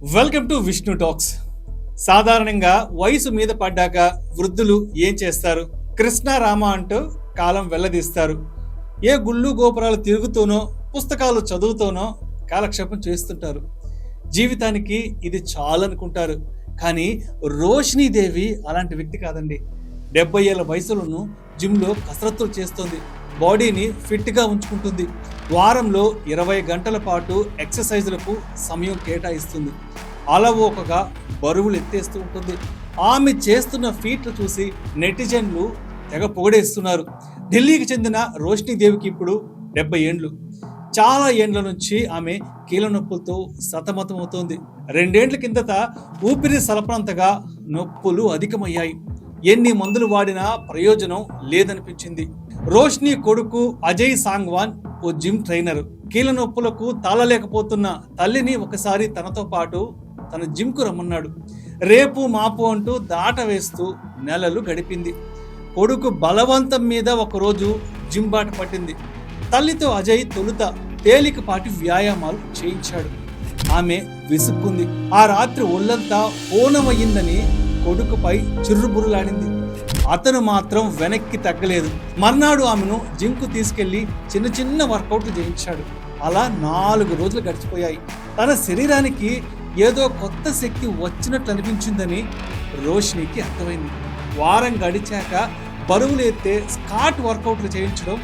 Welcome to Vishnu talks. సాధారణంగా వయసు మీద పడ్డాక వృద్ధులు ఏం చేస్తారు? కృష్ణారామ అంటూ కాలం వెల్లదీస్తారు. ఏ గుళ్ళు గోపురాలు తిరుగుతూనో పుస్తకాలు చదువుతూనో కాలక్షేపం చేస్తుంటారు. జీవితానికి ఇది చాలనుకుంటారు. కానీ రోషినీదేవి అలాంటి వ్యక్తి కాదండి. 70 ఏళ్ల వయసులోనూ జిమ్లో కసరత్తులు చేస్తుంది. బాడీని ఫిట్గా ఉంచుకుంటుంది. వారంలో 20 గంటల పాటు ఎక్సర్సైజులకు సమయం కేటాయిస్తుంది. అలవోకగా బరువులు ఎత్తేస్తూ ఉంటుంది. ఆమె చేస్తున్న ఫీట్లు చూసి నెటిజన్లు తెగ పొగడేస్తున్నారు. ఢిల్లీకి చెందిన రోషినీదేవికి ఇప్పుడు 70 ఏండ్లు. చాలా ఏండ్ల నుంచి ఆమె కీళ్ళ నొప్పులతో సతమతమవుతోంది. 2 ఏండ్ల కిందట ఊపిరి సలపనంతగా నొప్పులు అధికమయ్యాయి. ఎన్ని మందులు వాడినా ప్రయోజనం లేదనిపించింది. రోషిని కొడుకు అజయ్ సాంగ్వాన్ ఓ జిమ్ ట్రైనర్. కీళ్ళ నొప్పులకు తాళలేకపోతున్న తల్లిని ఒకసారి తనతో పాటు తన జిమ్కు రమ్మన్నాడు. రేపు మాపు అంటూ దాట వేస్తూ నెలలు గడిపింది. కొడుకు బలవంతం మీద ఒకరోజు జిమ్ బాట పట్టింది. తల్లితో అజయ్ తొలుత తేలికపాటి వ్యాయామాలు చేయించాడు. ఆమె విసుక్కుంది. ఆ రాత్రి ఒళ్ళంతా ఓనమయ్యిందని కొడుకుపై చిర్రుబుర్రులాడింది. అతను మాత్రం వెనక్కి తగ్గలేదు. మర్నాడు ఆమెను జిమ్కు తీసుకెళ్లి చిన్న చిన్న వర్కౌట్లు చేయించాడు. అలా 4 రోజులు గడిచిపోయాయి. తన శరీరానికి ఏదో కొత్త శక్తి వచ్చినట్లు అనిపించిందని రోషినికి అర్థమైంది. వారం గడిచాక బరువులు ఎత్తే స్కాట్ వర్కౌట్లు చేయించడం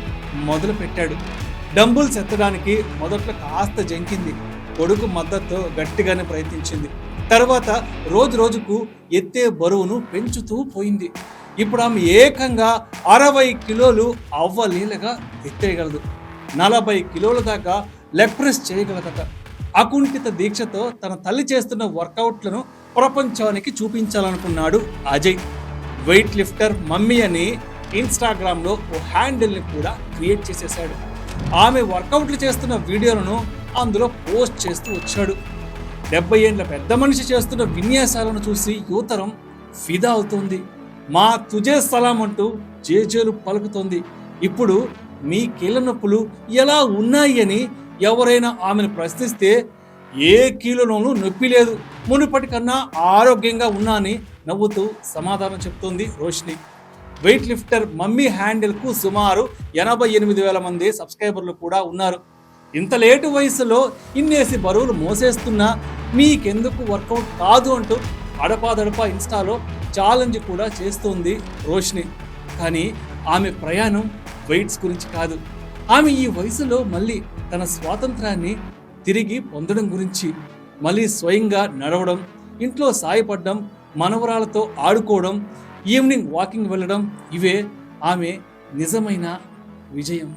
మొదలు పెట్టాడు. డంబుల్స్ ఎత్తడానికి మొదట్లో కాస్త జంకింది. కొడుకు మద్దతుతో గట్టిగానే ప్రయత్నించింది. తర్వాత రోజు రోజుకు ఎత్తే బరువును పెంచుతూ పోయింది. ఇప్పుడు ఆమె ఏకంగా 60 కిలోలు అవ్వలీలగా ఎత్తేయగలదు. 40 కిలోల దాకా లెగ్ ప్రెస్ చేయగలదట. అకుంఠిత దీక్షతో తన తల్లి చేస్తున్న వర్కౌట్లను ప్రపంచానికి చూపించాలనుకున్నాడు అజయ్. వెయిట్ లిఫ్టర్ మమ్మీ అని ఇన్స్టాగ్రామ్లో ఓ హ్యాండిల్ని కూడా క్రియేట్ చేసేశాడు. ఆమె వర్కౌట్లు చేస్తున్న వీడియోలను అందులో పోస్ట్ చేస్తూ వచ్చాడు. 70 ఏండ్ల పెద్ద మనిషి చేస్తున్న విన్యాసాలను చూసి యువతరం ఫిదా అవుతోంది. మా తుజే సలాం అంటూ జేజేలు పలుకుతోంది. ఇప్పుడు మీ కీళ్ళ నొప్పులు ఎలా ఉన్నాయి అని ఎవరైనా ఆమెను ప్రశ్నిస్తే ఏ కీళ్ళలోనూ నొప్పి లేదు, మునుపటి కన్నా ఆరోగ్యంగా ఉన్నా అని నవ్వుతూ సమాధానం చెప్తోంది రోషిని. వెయిట్ లిఫ్టర్ మమ్మీ హ్యాండిల్కు సుమారు 88,000 మంది సబ్స్క్రైబర్లు కూడా ఉన్నారు. ఇంత లేటు వయసులో ఇన్నేసి బరువులు మోసేస్తున్నా మీకెందుకు వర్కౌట్ కాదు అంటూ అడపాదడపా ఇన్స్టాలో ఛాలెంజ్ కూడా చేస్తోంది రోషిని. కానీ ఆమె ప్రయాణం వెయిట్స్ గురించి కాదు. ఆమె ఈ వయసులో మళ్ళీ తన స్వాతంత్రాన్ని తిరిగి పొందడం గురించి. మళ్ళీ స్వయంగా నడవడం, ఇంట్లో సాయపడడం, మనవరాలతో ఆడుకోవడం, ఈవినింగ్ వాకింగ్ వెళ్ళడం, ఇవే ఆమె నిజమైన విజయం.